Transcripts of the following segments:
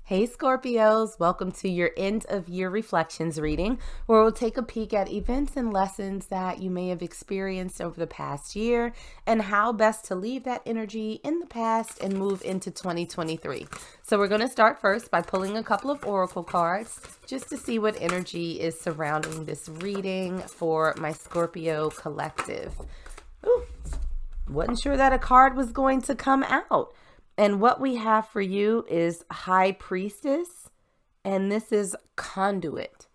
Hey Scorpios, welcome to your end of year reflections reading, where we'll take a peek at events and lessons that you may have experienced over the past year and how best to leave that energy in the past and move into 2023. So we're going to start first by pulling a couple of oracle cards just to see what energy is surrounding this reading for my Scorpio collective. Ooh, wasn't sure that a card was going to come out. And what we have for you is High Priestess, and this is Conduit.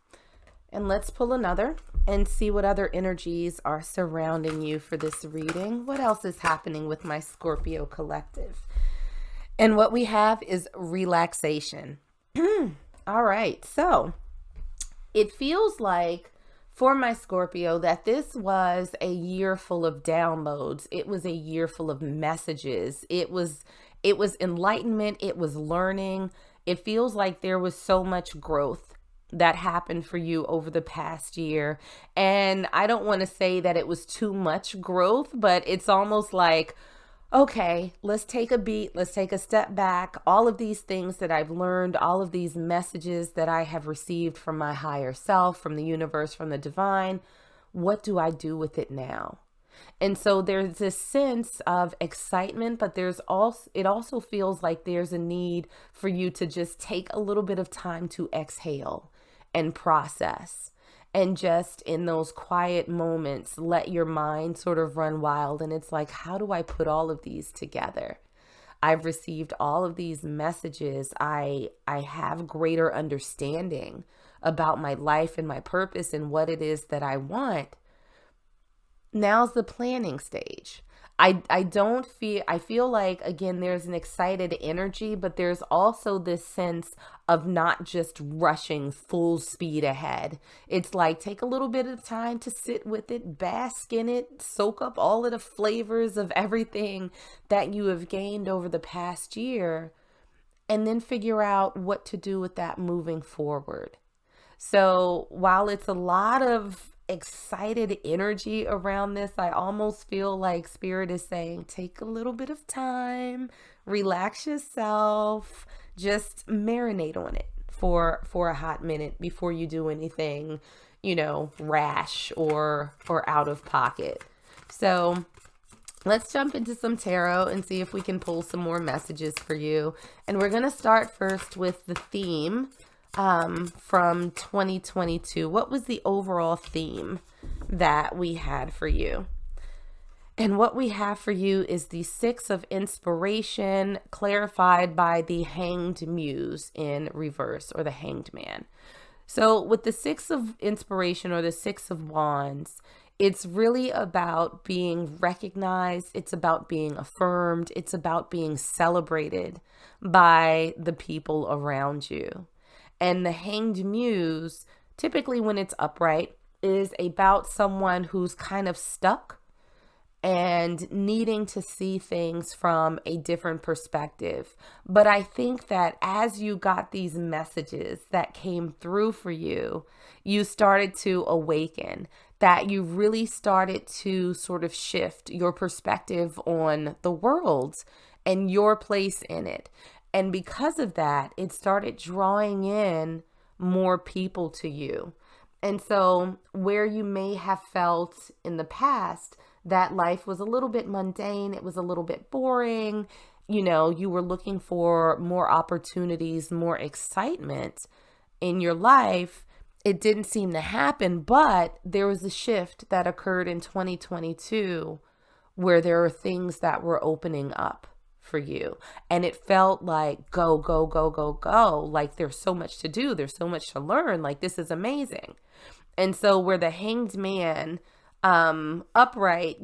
And let's pull another and see what other energies are surrounding you for this reading. What else is happening with my Scorpio collective? And what we have is Relaxation. All right, so it feels like for my Scorpio that this was a year full of downloads. It was a year full of messages. It was enlightenment. It was learning. It feels like there was so much growth that happened for you over the past year. And I don't want to say that it was too much growth, but it's almost like, okay, let's take a beat. Let's take a step back. All of these things that I've learned, all of these messages that I have received from my higher self, from the universe, from the divine, what do I do with it now? And so there's this sense of excitement, but it also feels like there's a need for you to just take a little bit of time to exhale and process. And just in those quiet moments, let your mind sort of run wild. And it's like, how do I put all of these together? I've received all of these messages. I have greater understanding about my life and my purpose and what it is that I want. Now's the planning stage. I feel like, again, there's an excited energy, but there's also this sense of not just rushing full speed ahead. It's like, take a little bit of time to sit with it, bask in it, soak up all of the flavors of everything that you have gained over the past year, and then figure out what to do with that moving forward. So while it's a lot of excited energy around this, I almost feel like Spirit is saying, take a little bit of time, relax yourself, just marinate on it for a hot minute before you do anything, rash or out of pocket. So let's jump into some tarot and see if we can pull some more messages for you. And we're going to start first with the theme from 2022. What was the overall theme that we had for you? And what we have for you is the Six of Inspiration, clarified by the Hanged Muse in reverse, or the Hanged Man. So with the Six of Inspiration, or the Six of Wands, it's really about being recognized. It's about being affirmed. It's about being celebrated by the people around you. And the Hanged Muse, typically when it's upright, is about someone who's kind of stuck and needing to see things from a different perspective. But I think that as you got these messages that came through for you, you started to awaken, that you really started to sort of shift your perspective on the world and your place in it. And because of that, it started drawing in more people to you. And so where you may have felt in the past that life was a little bit mundane, it was a little bit boring, you were looking for more opportunities, more excitement in your life, it didn't seem to happen. But there was a shift that occurred in 2022 where there are things that were opening up for you. And it felt like go, go, go, go, go. Like there's so much to do. There's so much to learn. Like this is amazing. And so where the Hanged Man upright,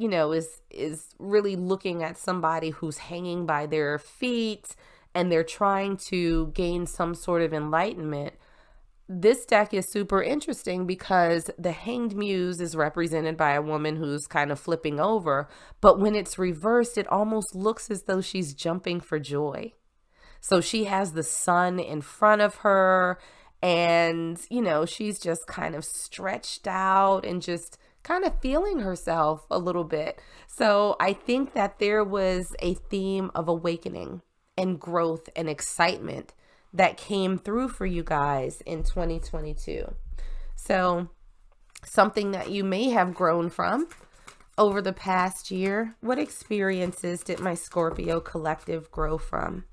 is really looking at somebody who's hanging by their feet and they're trying to gain some sort of enlightenment. This deck is super interesting because the Hanged Muse is represented by a woman who's kind of flipping over, but when it's reversed, it almost looks as though she's jumping for joy. So she has the sun in front of her and, she's just kind of stretched out and just kind of feeling herself a little bit. So I think that there was a theme of awakening and growth and excitement that came through for you guys in 2022. So something that you may have grown from over the past year. What experiences did my Scorpio collective grow from?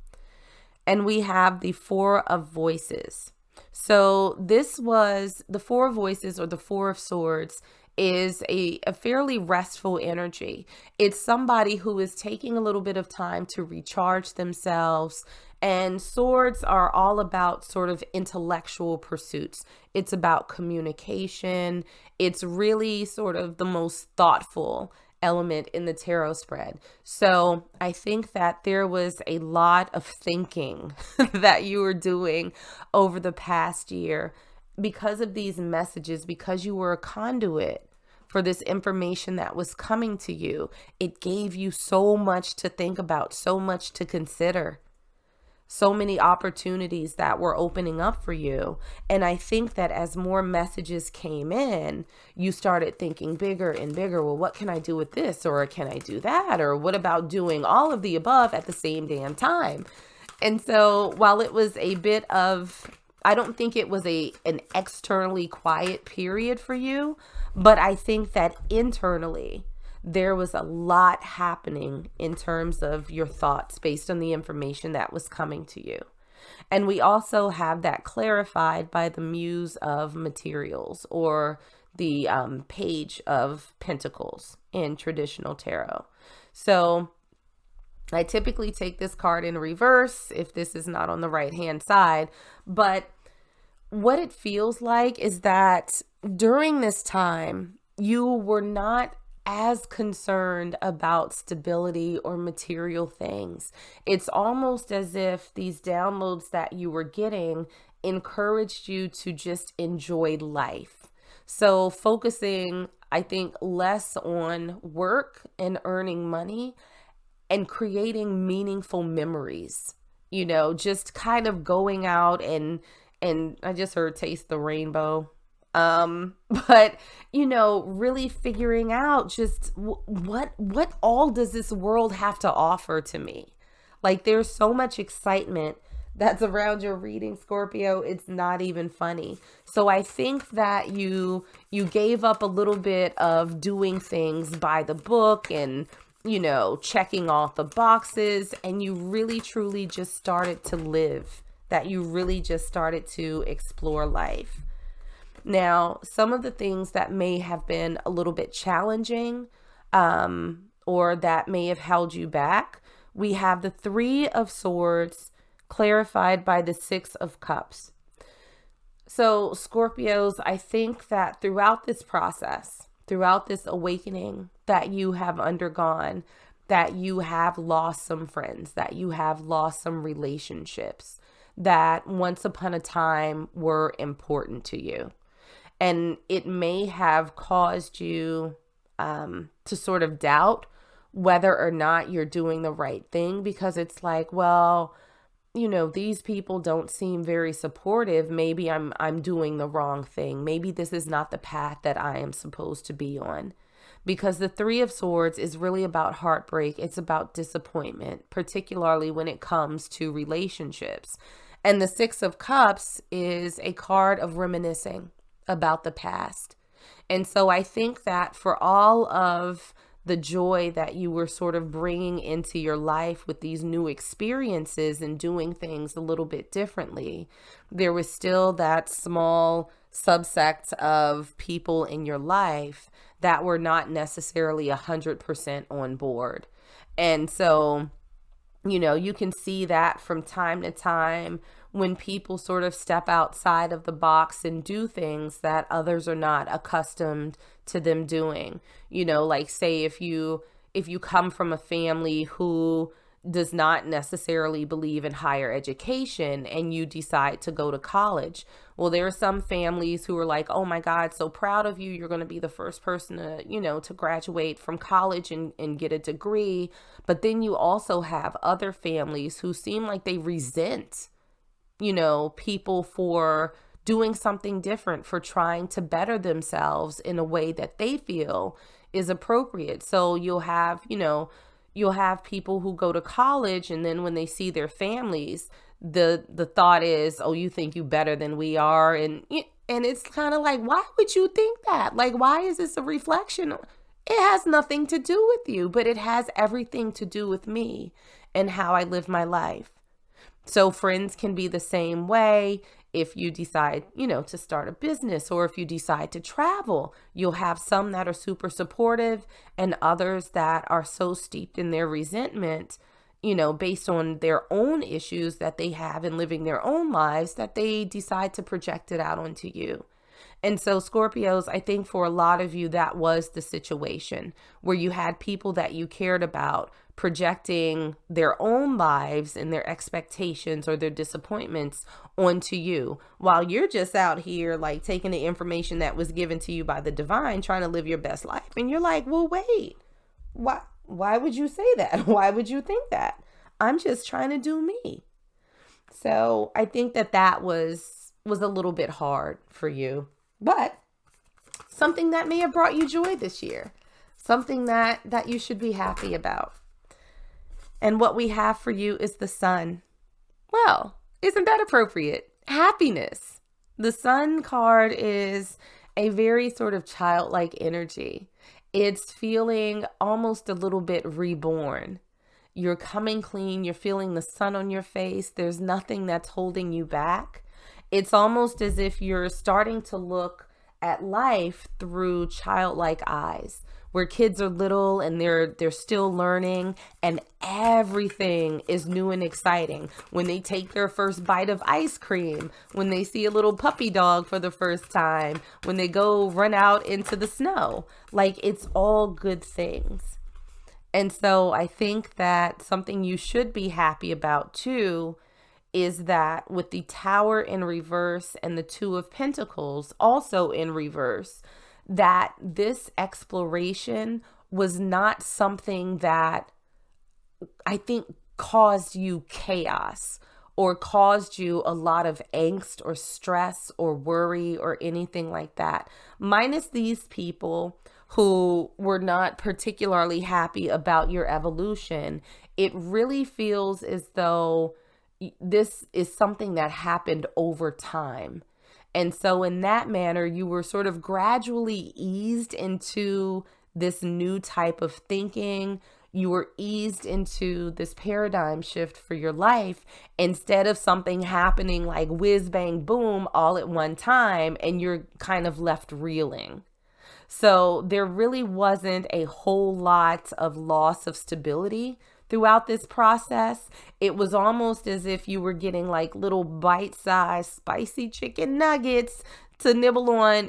And we have the Four of Voices. So this was the Four of Voices, or the Four of Swords, is a fairly restful energy. It's somebody who is taking a little bit of time to recharge themselves. And swords are all about sort of intellectual pursuits. It's about communication. It's really sort of the most thoughtful element in the tarot spread. So I think that there was a lot of thinking that you were doing over the past year because of these messages, because you were a conduit for this information that was coming to you. It gave you so much to think about, so much to consider, so many opportunities that were opening up for you. And I think that as more messages came in, you started thinking bigger and bigger. Well, what can I do with this? Or can I do that? Or what about doing all of the above at the same damn time? And so while it was a bit of, I don't think it was an externally quiet period for you, but I think that internally there was a lot happening in terms of your thoughts based on the information that was coming to you. And we also have that clarified by the Muse of Materials, or the Page of Pentacles in traditional tarot. So I typically take this card in reverse if this is not on the right hand side. But what it feels like is that during this time, you were not as concerned about stability or material things. It's almost as if these downloads that you were getting encouraged you to just enjoy life. So focusing, I think, less on work and earning money and creating meaningful memories, just kind of going out and I just heard taste the rainbow. But really figuring out just what all does this world have to offer to me? Like, there's so much excitement that's around your reading, Scorpio. It's not even funny. So I think that you gave up a little bit of doing things by the book and, checking off the boxes, and you really truly just started to live, that you really just started to explore life. Now, some of the things that may have been a little bit challenging, or that may have held you back, we have the Three of Swords clarified by the Six of Cups. So Scorpios, I think that throughout this process, throughout this awakening that you have undergone, that you have lost some friends, that you have lost some relationships that once upon a time were important to you. And it may have caused you to sort of doubt whether or not you're doing the right thing, because it's like, well, these people don't seem very supportive. Maybe I'm doing the wrong thing. Maybe this is not the path that I am supposed to be on. Because the Three of Swords is really about heartbreak. It's about disappointment, particularly when it comes to relationships. And the Six of Cups is a card of reminiscing about the past. And so I think that for all of the joy that you were sort of bringing into your life with these new experiences and doing things a little bit differently, there was still that small subsect of people in your life that were not necessarily 100% on board. And so, you can see that from time to time when people sort of step outside of the box and do things that others are not accustomed to them doing. Like, say if you come from a family who does not necessarily believe in higher education and you decide to go to college. Well, there are some families who are like, oh my God, so proud of you. You're going to be the first person to, to graduate from college and get a degree. But then you also have other families who seem like they resent, people for doing something different, for trying to better themselves in a way that they feel is appropriate. So you'll have people who go to college, and then when they see their families, the thought is, oh, you think you better than we are. And it's kind of like, why would you think that? Like, why is this a reflection? It has nothing to do with you, but it has everything to do with me and how I live my life. So friends can be the same way. If you decide, to start a business, or if you decide to travel, you'll have some that are super supportive and others that are so steeped in their resentment, based on their own issues that they have in living their own lives, that they decide to project it out onto you. And so Scorpios, I think for a lot of you, that was the situation where you had people that you cared about projecting their own lives and their expectations or their disappointments onto you, while you're just out here like taking the information that was given to you by the divine, trying to live your best life. And you're like, well, wait, why would you say that? Why would you think that? I'm just trying to do me. So I think that was a little bit hard for you, but something that may have brought you joy this year, something that you should be happy about. And what we have for you is the sun. Well, isn't that appropriate? Happiness. The sun card is a very sort of childlike energy. It's feeling almost a little bit reborn. You're coming clean. You're feeling the sun on your face. There's nothing that's holding you back. It's almost as if you're starting to look at life through childlike eyes, where kids are little and they're still learning and everything is new and exciting. When they take their first bite of ice cream, when they see a little puppy dog for the first time, when they go run out into the snow, like it's all good things. And so I think that something you should be happy about too is that with the Tower in reverse and the Two of Pentacles also in reverse, that this exploration was not something that I think caused you chaos or caused you a lot of angst or stress or worry or anything like that. Minus these people who were not particularly happy about your evolution, it really feels as though this is something that happened over time. And so in that manner, you were sort of gradually eased into this new type of thinking. You were eased into this paradigm shift for your life instead of something happening like whiz, bang, boom all at one time, and you're kind of left reeling. So there really wasn't a whole lot of loss of stability throughout this process. It was almost as if you were getting like little bite-sized spicy chicken nuggets to nibble on,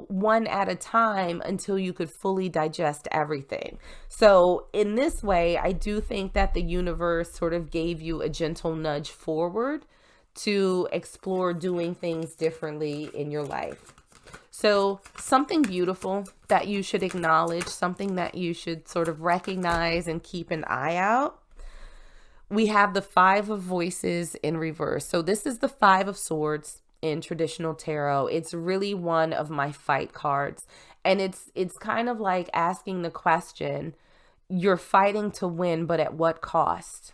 one at a time until you could fully digest everything. So in this way, I do think that the universe sort of gave you a gentle nudge forward to explore doing things differently in your life. So something beautiful that you should acknowledge, something that you should sort of recognize and keep an eye out. We have the Five of Voices in reverse. So this is the Five of Swords in traditional tarot. It's really one of my fight cards. And it's kind of like asking the question, you're fighting to win, but at what cost?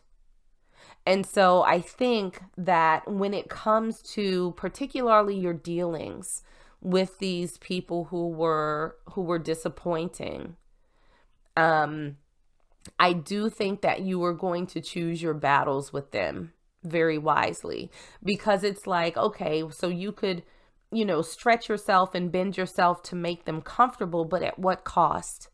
And so I think that when it comes to particularly your dealings with these people who were disappointing, I do think that you are going to choose your battles with them very wisely, because it's like, okay, so you could, stretch yourself and bend yourself to make them comfortable, but at what cost?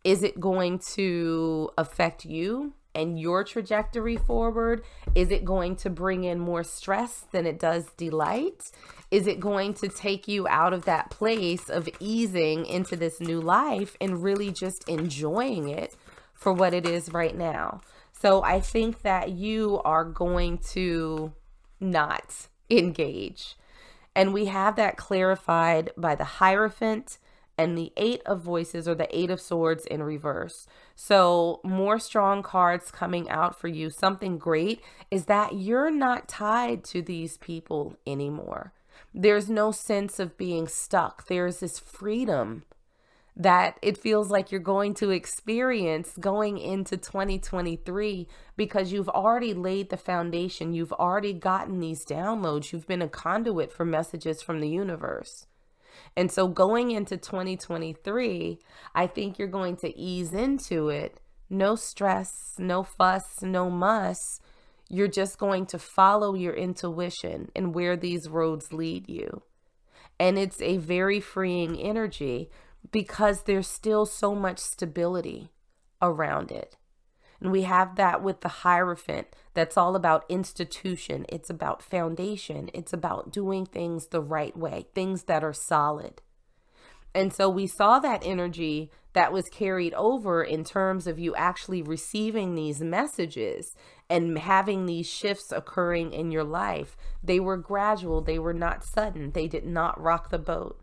Is it going to affect you and your trajectory forward? Is it going to bring in more stress than it does delight? Is it going to take you out of that place of easing into this new life and really just enjoying it for what it is right now? So I think that you are going to not engage. And we have that clarified by the Hierophant and the Eight of Voices, or the Eight of Swords in reverse. So more strong cards coming out for you. Something great is that you're not tied to these people anymore. There's no sense of being stuck. There's this freedom that it feels like you're going to experience going into 2023, because you've already laid the foundation. You've already gotten these downloads. You've been a conduit for messages from the universe. And so going into 2023, I think you're going to ease into it. No stress, no fuss, no muss. You're just going to follow your intuition and where these roads lead you. And it's a very freeing energy because there's still so much stability around it. And we have that with the Hierophant. That's all about institution. It's about foundation. It's about doing things the right way, things that are solid. And so we saw that energy that was carried over in terms of you actually receiving these messages and having these shifts occurring in your life. They were gradual. They were not sudden. They did not rock the boat.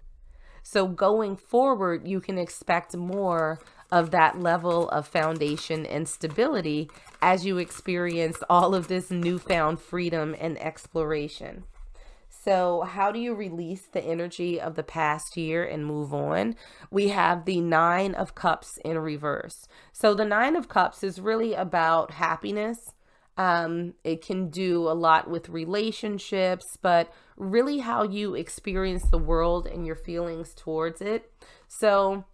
So going forward, you can expect more of that level of foundation and stability as you experience all of this newfound freedom and exploration. So how do you release the energy of the past year and move on? We have the Nine of Cups in reverse. So the Nine of Cups is really about happiness. It can do a lot with relationships, but really how you experience the world and your feelings towards it. So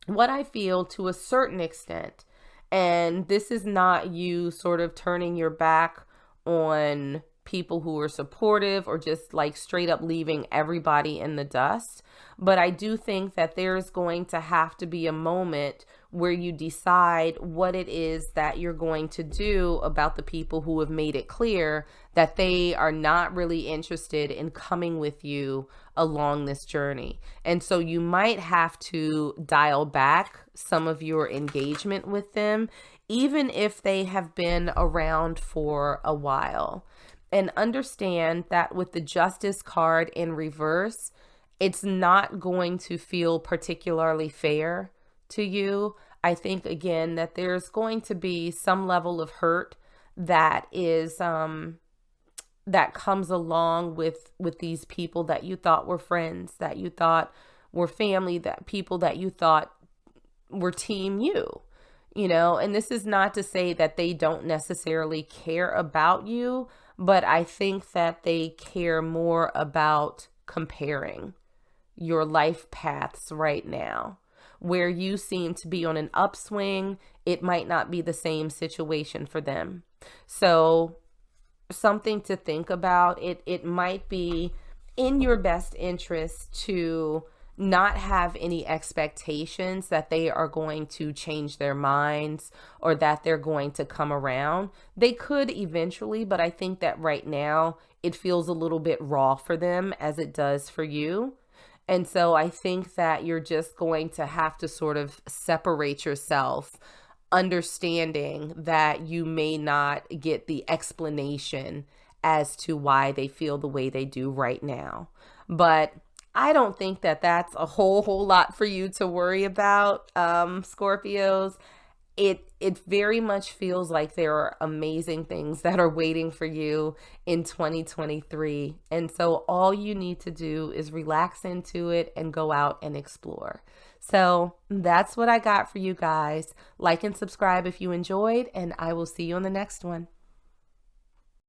what I feel to a certain extent, and this is not you sort of turning your back on people who are supportive or just like straight up leaving everybody in the dust. But I do think that there's going to have to be a moment where you decide what it is that you're going to do about the people who have made it clear that they are not really interested in coming with you along this journey. And so you might have to dial back some of your engagement with them, even if they have been around for a while. And understand that with the Justice card in reverse, it's not going to feel particularly fair to you. I think, again, that there's going to be some level of hurt that is that comes along with these people that you thought were friends, that you thought were family, that people that you thought were team you know. And this is not to say that they don't necessarily care about you, but I think that they care more about comparing your life paths right now. Where you seem to be on an upswing, it might not be the same situation for them. So something to think about. It might be in your best interest to not have any expectations that they are going to change their minds or that they're going to come around. They could eventually, but I think that right now it feels a little bit raw for them as it does for you. And so I think that you're just going to have to sort of separate yourself, understanding that you may not get the explanation as to why they feel the way they do right now. But I don't think that that's a whole lot for you to worry about, Scorpios. It very much feels like there are amazing things that are waiting for you in 2023. And so all you need to do is relax into it and go out and explore. So that's what I got for you guys. Like and subscribe if you enjoyed, and I will see you on the next one.